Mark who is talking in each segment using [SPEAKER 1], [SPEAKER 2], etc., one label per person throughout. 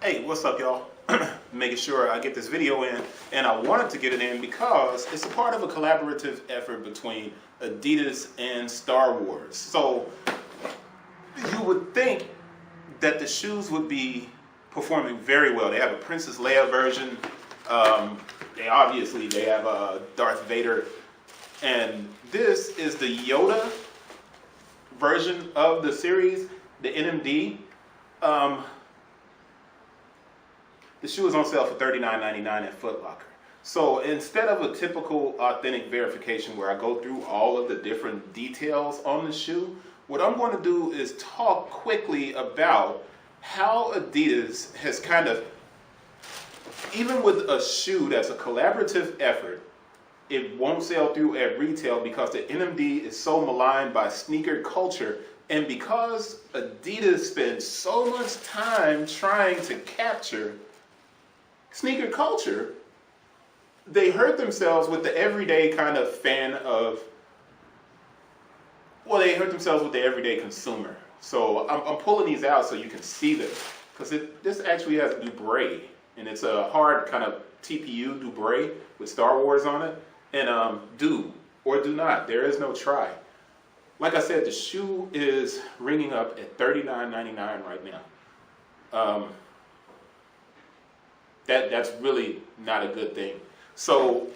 [SPEAKER 1] Hey, what's up, y'all? Making sure I get this video in, and I wanted to get it in because it's a part of a collaborative effort between Adidas and Star Wars. So you would think that the shoes would be performing very well. They have a Princess Leia version. They have a Darth Vader, and this is the Yoda version of the series, the NMD. The shoe is on sale for $39.99 at Foot Locker. So instead of a typical authentic verification where I go through all of the different details on the shoe, what I'm going to do is talk quickly about how Adidas has kind of, even with a shoe that's a collaborative effort, it won't sell through at retail because the NMD is so maligned by sneaker culture, and because Adidas spends so much time trying to capture sneaker culture, they hurt themselves with the everyday kind of fan of, well, they hurt themselves with the everyday consumer. So I'm pulling these out so you can see this, because this actually has Dubray, and it's a hard kind of TPU Dubray with Star Wars on it, and do or do not, there is no try. Like I said, the shoe is ringing up at $39.99 right now. That's really not a good thing. So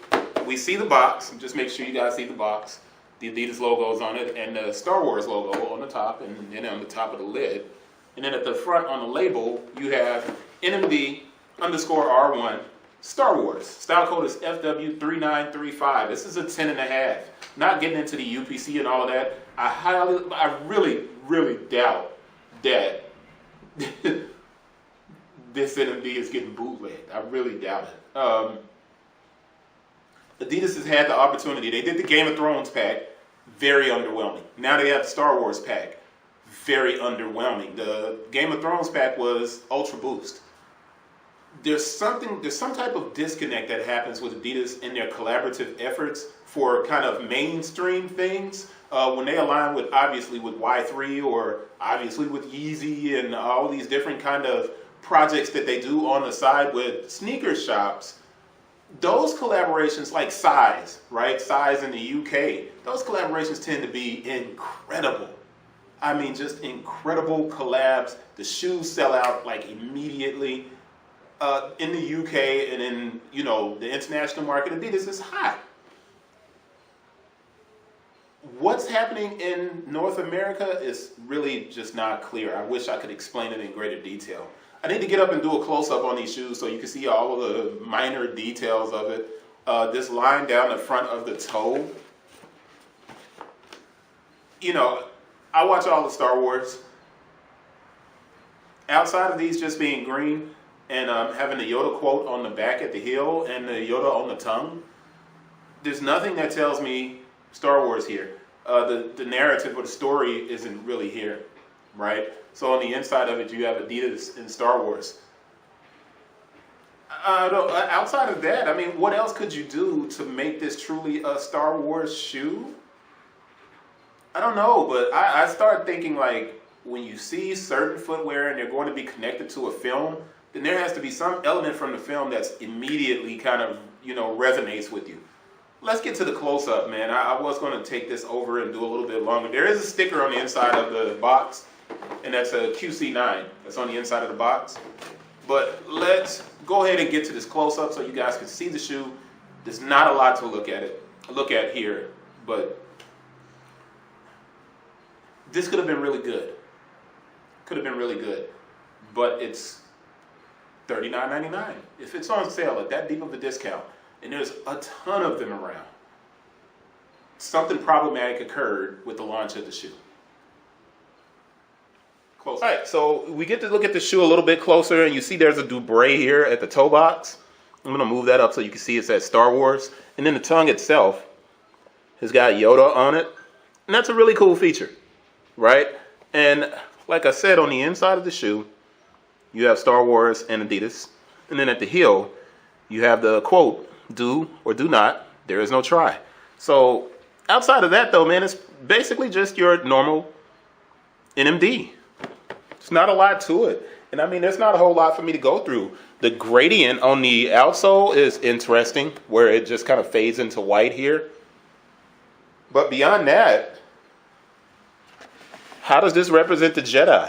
[SPEAKER 1] we see the box. Just make sure you guys see the box. The Adidas logo is on it, and the Star Wars logo on the top, and then on the top of the lid. And then at the front on the label, you have NMD_R1 Star Wars. Style code is FW3935. This is a 10.5. Not getting into the UPC and all of that. I really, really doubt that this NMD is getting bootlegged. I really doubt it. Adidas has had the opportunity. They did the Game of Thrones pack, very underwhelming. Now they have the Star Wars pack, very underwhelming. The Game of Thrones pack was Ultra Boost. There's some type of disconnect that happens with Adidas in their collaborative efforts for kind of mainstream things. When they align with, obviously, with Y3 or obviously with Yeezy and all these different kind of projects that they do on the side with sneaker shops, those collaborations, like Size, right? Size in the UK, those collaborations tend to be incredible. I mean, just incredible collabs. The shoes sell out like immediately. In the UK and in, the international market, Adidas is hot. What's happening in North America is really just not clear. I wish I could explain it in greater detail. I need to get up and do a close-up on these shoes so you can see all of the minor details of it. This line down the front of the toe. I watch all the Star Wars. Outside of these just being green and having the Yoda quote on the back at the heel and the Yoda on the tongue, there's nothing that tells me Star Wars here. The narrative or the story isn't really here, right? So on the inside of it, you have Adidas and Star Wars. Outside of that, I mean, what else could you do to make this truly a Star Wars shoe? I don't know, but I start thinking, like, when you see certain footwear and they're going to be connected to a film, then there has to be some element from the film that's immediately kind of, resonates with you. Let's get to the close-up, man. I was going to take this over and do a little bit longer. There is a sticker on the inside of the box, and that's a QC9. That's on the inside of the box. But let's go ahead and get to this close-up so you guys can see the shoe. There's not a lot to look at here, but this could have been really good. Could have been really good, but it's $39.99. If it's on sale at that deep of a discount, and there's a ton of them around, something problematic occurred with the launch of the shoe. Close. All right, so we get to look at the shoe a little bit closer, and you see there's a Dubray here at the toe box. I'm going to move that up so you can see it says Star Wars. And then the tongue itself has got Yoda on it. And that's a really cool feature, right? And like I said, on the inside of the shoe, you have Star Wars and Adidas. And then at the heel, you have the quote, "Do or do not, there is no try." So outside of that, though, man, it's basically just your normal NMD. It's not a lot to it. And I mean, there's not a whole lot for me to go through. The gradient on the outsole is interesting, where it just kind of fades into white here. But beyond that, how does this represent the Jedi?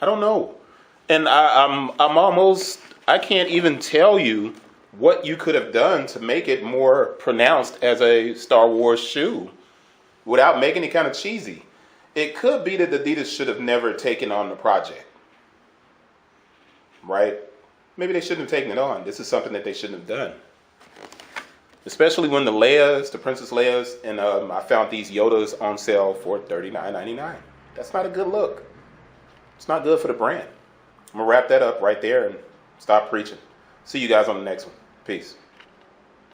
[SPEAKER 1] I don't know. And I'm almost, I can't even tell you what you could have done to make it more pronounced as a Star Wars shoe without making it kind of cheesy. It could be that Adidas should have never taken on the project. Right? Maybe they shouldn't have taken it on. This is something that they shouldn't have done. Especially when the Leias, the Princess Leias, and I found these Yodas on sale for $39.99. That's not a good look. It's not good for the brand. I'm going to wrap that up right there and stop preaching. See you guys on the next one. Peace.